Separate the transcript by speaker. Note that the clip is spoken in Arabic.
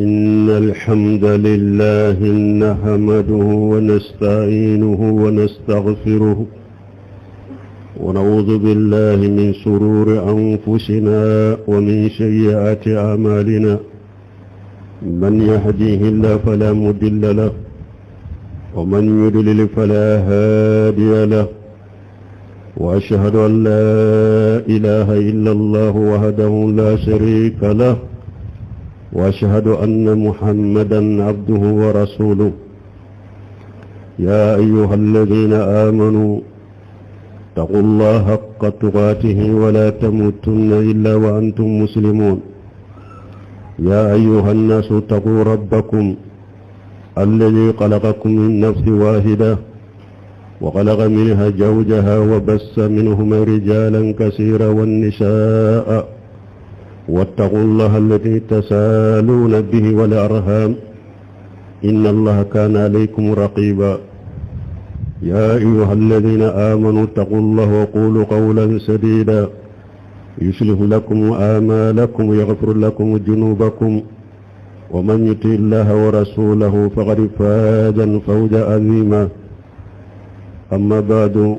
Speaker 1: إن الحمد لله نحمده ونستعينه ونستغفره ونعوذ بالله من شرور أنفسنا ومن سيئات أعمالنا. من يهديه الله فلا مضل له ومن يضلل فلا هادي له، وأشهد أن لا إله إلا الله وحده لا شريك له، وأشهد أن محمدا عبده ورسوله. يا أيها الذين آمنوا اتقوا الله حق تقاته ولا تموتن إلا وأنتم مسلمون. يا أيها الناس اتقوا ربكم الذي خلقكم من نفس واحدة وخلق منها زوجها وبث منهما رجالا كثيرا والنساء، واتقوا الله الذي تسالون به والأرحام إن الله كان عليكم رقيبا. يا أيها الذين آمنوا اتقوا الله وقولوا قولا سديدا يصلح لكم أعمالكم ويغفر لكم ذنوبكم، ومن يطع الله ورسوله فقد فاز فوزا عظيما. أما بعد،